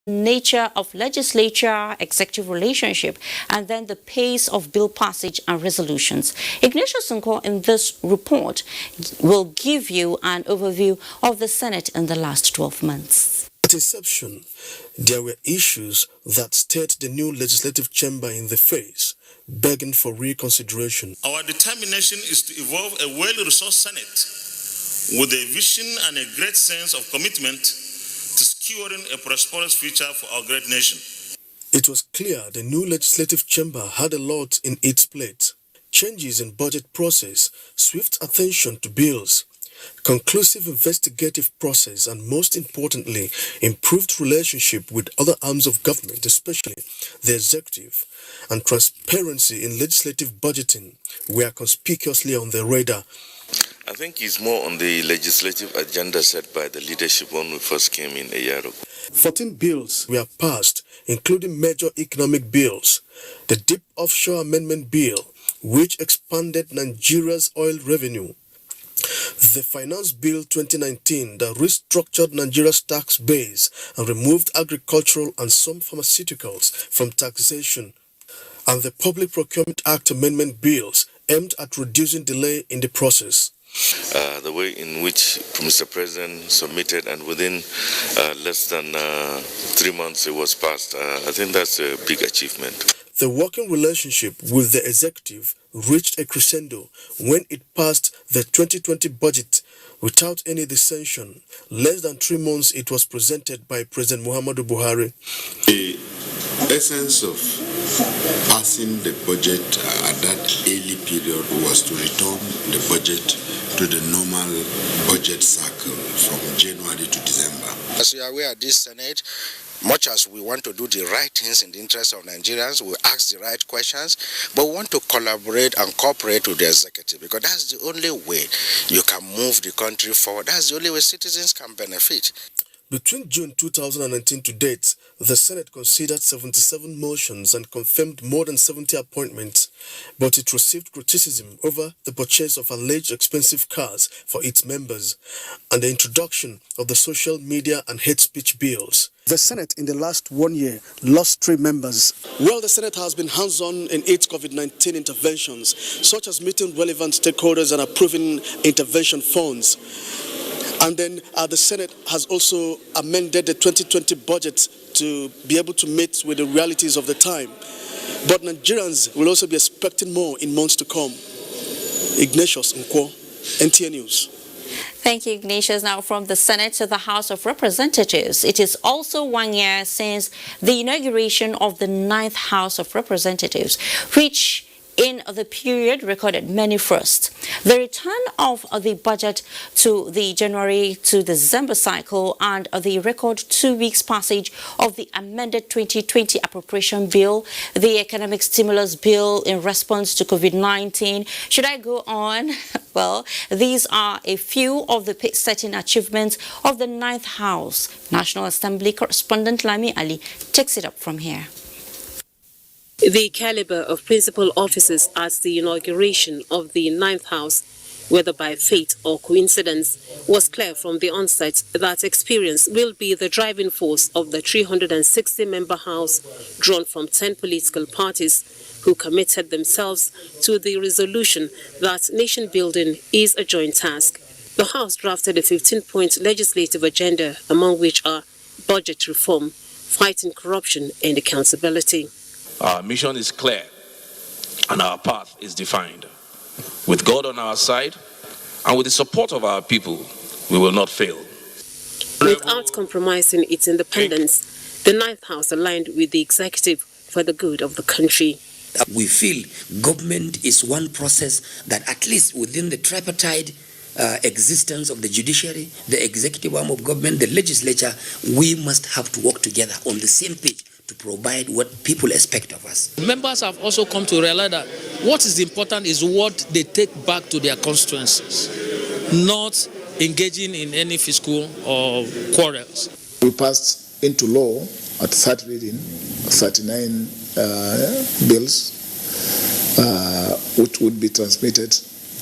nature of legislature-executive relationship, and then the pace of bill passage and resolutions. Ignatius Nko in this report will give you an overview of the Senate in the last 12 months. At inception, there were issues that stared the new legislative chamber in the face, begging for reconsideration. Our determination is to evolve a well-resourced Senate with a vision and a great sense of commitment to securing a prosperous future for our great nation. It was clear the new legislative chamber had a lot in its plate. Changes in budget process, swift attention to bills, conclusive investigative process, and most importantly, improved relationship with other arms of government, especially the executive, and transparency in legislative budgeting were conspicuously on the radar. I think it's more on the legislative agenda set by the leadership when we first came in a year ago. 14 bills were passed, including major economic bills. The Deep Offshore Amendment Bill, which expanded Nigeria's oil revenue. The Finance Bill 2019 that restructured Nigeria's tax base and removed agricultural and some pharmaceuticals from taxation. And the Public Procurement Act Amendment Bills aimed at reducing delay in the process. The way in which Mr. President submitted and within less than 3 months it was passed, I think that's a big achievement. The working relationship with the executive reached a crescendo when it passed the 2020 budget without any dissension. Less than 3 months it was presented by President Muhammadu Buhari. The essence of passing the budget at that early period was to return the budget to the normal budget cycle from January to December. As you are aware, this Senate, much as we want to do the right things in the interest of Nigerians, we ask the right questions, but we want to collaborate and cooperate with the executive, because that's the only way you can move the country forward. That's the only way citizens can benefit. Between June 2019 to date, the Senate considered 77 motions and confirmed more than 70 appointments, but it received criticism over the purchase of alleged expensive cars for its members and the introduction of the social media and hate speech bills. The Senate in the last 1 year lost 3 members. Well, the Senate has been hands-on in its COVID-19 interventions, such as meeting relevant stakeholders and approving intervention funds. And then the Senate has also amended the 2020 budget to be able to meet with the realities of the time. But Nigerians will also be expecting more in months to come. Ignatius Nko, NTA News. Thank you, Ignatius. Now from the Senate to the House of Representatives. It is also 1 year since the inauguration of the 9th House of Representatives, which in the period recorded many firsts. The return of the budget to the January to December cycle and the record 2 weeks passage of the amended 2020 appropriation bill, the economic stimulus bill in response to COVID-19. Should I go on? Well, these are a few of the pace-setting achievements of the 9th House. National Assembly correspondent Lami Ali takes it up from here. The caliber of principal officers at the inauguration of the 9th House, whether by fate or coincidence, was clear from the onset that experience will be the driving force of the 360-member House drawn from 10 political parties who committed themselves to the resolution that nation building is a joint task. The House drafted a 15-point legislative agenda, among which are budget reform, fighting corruption and accountability. Our mission is clear and our path is defined. With God on our side and with the support of our people, we will not fail. Without compromising its independence, the 9th House aligned with the executive for the good of the country. We feel government is one process that at least within the tripartite existence of the judiciary, the executive arm of government, the legislature, we must have to work together on the same page to provide what people expect of us. Members have also come to realize that what is important is what they take back to their constituencies, not engaging in any fiscal or quarrels. We passed into law at third reading 39 bills which would be transmitted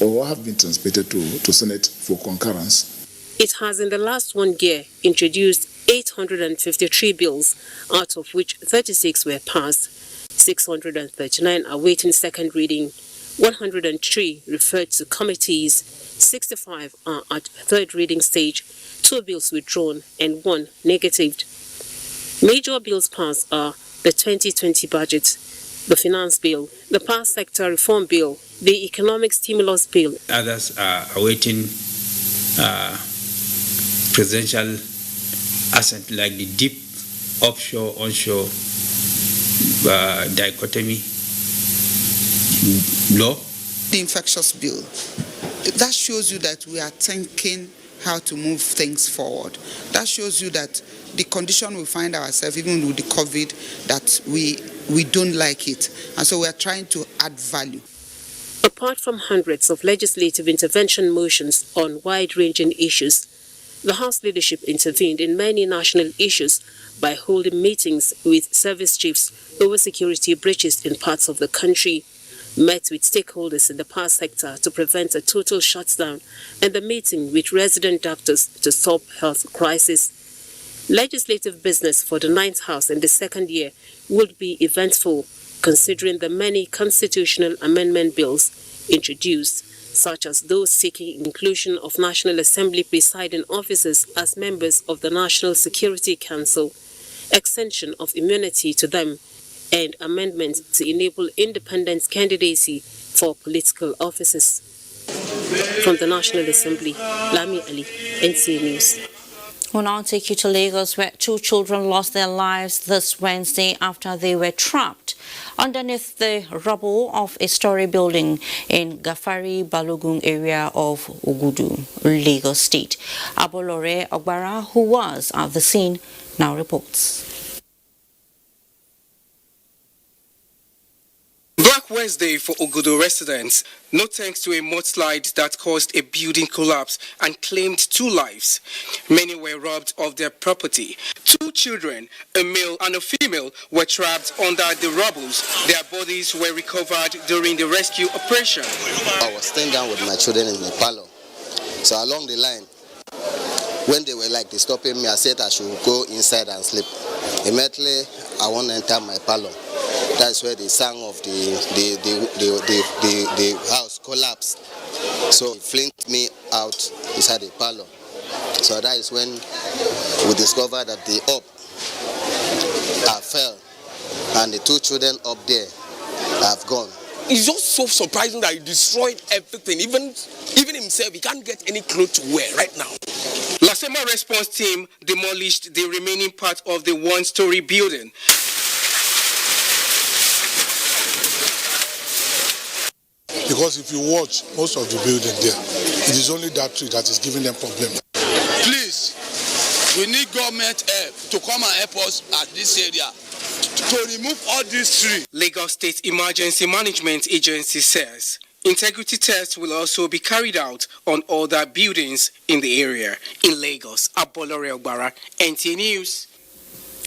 or have been transmitted to Senate for concurrence. It has in the last 1 year introduced 853 bills, out of which 36 were passed, 639 are waiting second reading, 103 referred to committees, 65 are at third reading stage, 2 bills withdrawn and 1 negatived. Major bills passed are the 2020 budget, the finance bill, the power sector reform bill, the economic stimulus bill. Others are awaiting presidential assent, like the deep offshore-onshore dichotomy law. The infectious bill, that shows you that we are thinking how to move things forward. That shows you that the condition we find ourselves, even with the COVID, that we don't like it. And so we are trying to add value. Apart from hundreds of legislative intervention motions on wide-ranging issues, the House leadership intervened in many national issues by holding meetings with service chiefs over security breaches in parts of the country, met with stakeholders in the power sector to prevent a total shutdown, and the meeting with resident doctors to stop health crisis. Legislative business for the 9th House in the second year would be eventful, considering the many constitutional amendment bills introduced, such as those seeking inclusion of National Assembly presiding officers as members of the National Security Council, extension of immunity to them, and amendments to enable independent candidacy for political offices. From the National Assembly, Lami Ali, NTA News. We'll now take you to Lagos, where 2 children lost their lives this Wednesday after they were trapped underneath the rubble of a story building in Gafari Balogun area of Ogudu, Lagos State. Abolore Ogbara, who was at the scene, now reports. Black Wednesday for Ogudu residents, no thanks to a mudslide that caused a building collapse and claimed 2 lives. Many were robbed of their property. 2 children, a male and a female, were trapped under the rubble. Their bodies were recovered during the rescue operation. I was staying down with my children in the parlor. So along the line, when they were like stopping me, I said I should go inside and sleep. Immediately, I want to enter my parlor. That's where the sound of the house collapsed. So it flinged me out inside the parlor. So that is when we discovered that the up fell and the 2 children up there have gone. It's just so surprising that he destroyed everything. Even himself, he can't get any clothes to wear right now. Lasema response team demolished the remaining part of the 1-story building. Because if you watch most of the building there, it is only that tree that is giving them problems. Please, we need government help to come and help us at this area to remove all these trees. Lagos State Emergency Management Agency says integrity tests will also be carried out on other buildings in the area. In Lagos, Abolore Ogbara, NTA News.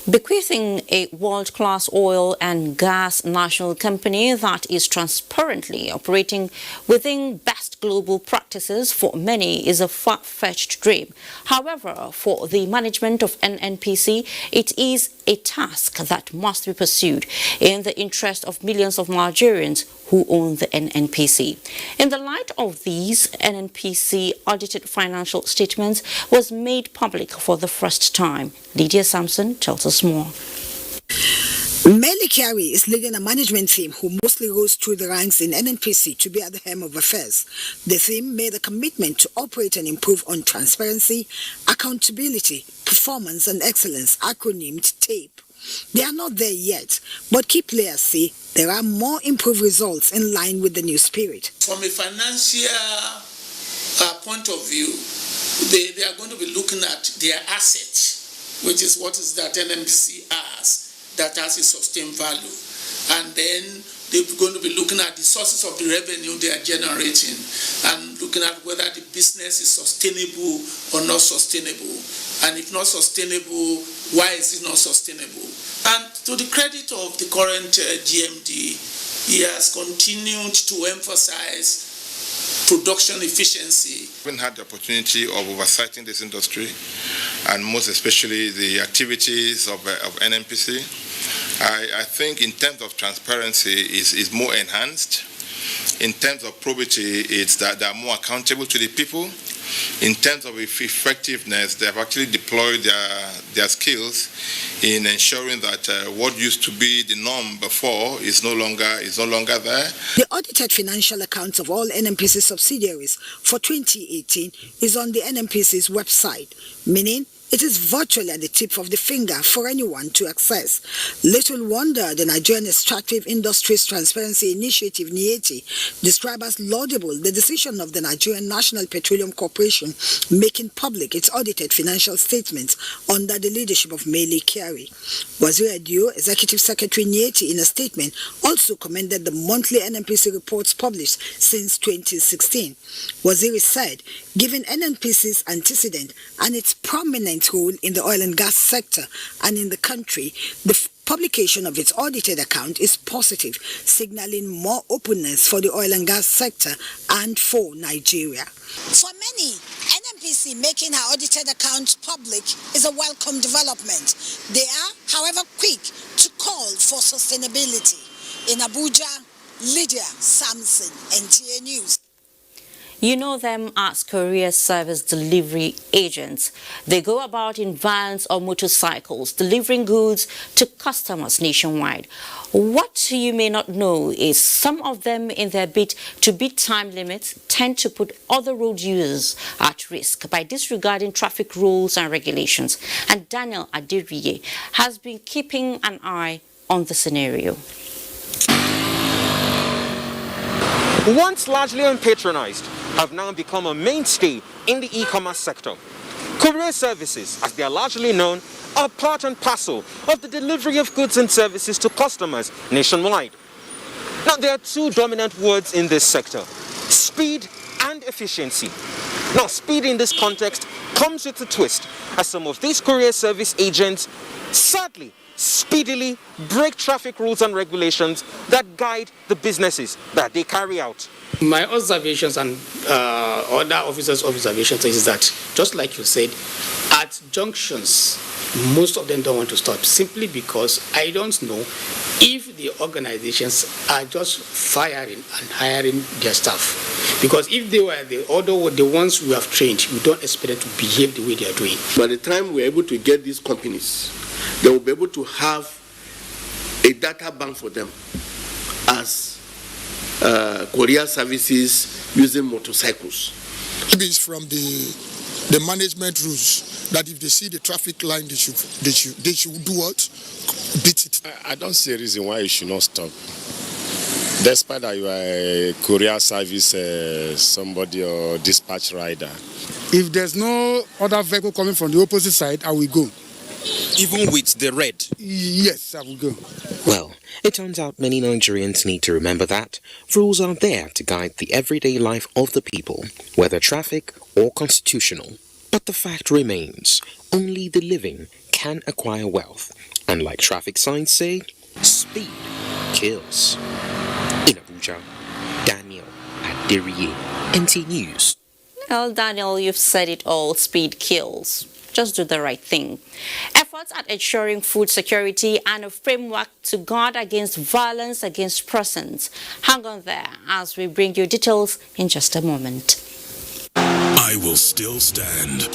Bequeathing a world-class oil and gas national company that is transparently operating within best global practices for many is a far-fetched dream. However, for the management of NNPC, it is a task that must be pursued in the interest of millions of Nigerians who own the NNPC. In the light of these, NNPC audited financial statements was made public for the first time. Lydia Sampson tells us more. Meli Kyari is leading a management team who mostly rose through the ranks in NNPC to be at the helm of affairs. The team made a commitment to operate and improve on transparency, accountability, performance and excellence, acronymed TAPE. They are not there yet, but key players say there are more improved results in line with the new spirit. From a financial point of view, they are going to be looking at their assets, which is what is that NNPC has, that has a sustained value. And then they're going to be looking at the sources of the revenue they are generating and looking at whether the business is sustainable or not sustainable. And if not sustainable, why is it not sustainable? And to the credit of the current GMD, he has continued to emphasize production efficiency. I've had the opportunity of oversighting this industry and most especially the activities of NNPC. I think in terms of transparency is more enhanced. In terms of probity, it's that they are more accountable to the people. In terms of effectiveness, they have actually deployed their skills in ensuring that what used to be the norm before is no longer there. The audited financial accounts of all NNPC subsidiaries for 2018 is on the NNPC's website, meaning it is virtually at the tip of the finger for anyone to access. Little wonder the Nigerian Extractive Industries Transparency Initiative, NTA, described as laudable the decision of the Nigerian National Petroleum Corporation making public its audited financial statements under the leadership of Mele Kyari. Waziri Adio, Executive Secretary NTA, in a statement also commended the monthly NNPC reports published since 2016. Waziri said, given NNPC's antecedent and its prominent role in the oil and gas sector and in the country, the publication of its audited account is positive, signaling more openness for the oil and gas sector and for Nigeria. For many, NNPC making her audited accounts public is a welcome development. They are, however, quick to call for sustainability. In Abuja, Lydia Samson, NTA News. You know them as courier service delivery agents. They go about in vans or motorcycles, delivering goods to customers nationwide. What you may not know is some of them, in their bid to beat time limits, tend to put other road users at risk by disregarding traffic rules and regulations. And Daniel Adiriye has been keeping an eye on the scenario. Once largely unpatronized, have now become a mainstay in the e-commerce sector. Courier services, as they are largely known, are part and parcel of the delivery of goods and services to customers nationwide. Now, there are two dominant words in this sector: speed and efficiency. Now, speed in this context comes with a twist, as some of these courier service agents sadly speedily break traffic rules and regulations that guide the businesses that they carry out. My observations and other officers' observations is that, just like you said, at junctions, most of them don't want to stop simply because I don't know if the organizations are just firing and hiring their staff. Because if they were the ones we have trained, we don't expect them to behave the way they are doing. By the time we're able to get these companies, they will be able to have a data bank for them as courier services using motorcycles. Maybe it's from the management rules that if they see the traffic line, they should do what? Beat it. I don't see a reason why it should not stop. Despite that you are a courier service, somebody or dispatch rider. If there's no other vehicle coming from the opposite side, I will go. Even with the red? Yes, I will go. Well, it turns out many Nigerians need to remember that rules are there to guide the everyday life of the people, whether traffic or constitutional. But the fact remains, only the living can acquire wealth. And like traffic signs say, speed kills. In Abuja, Daniel Adiriye, NTA News. Well, Daniel, you've said it all. Speed kills. Just do the right thing. Efforts at ensuring food security and a framework to guard against violence against persons. Hang on there as we bring you details in just a moment. I will still stand.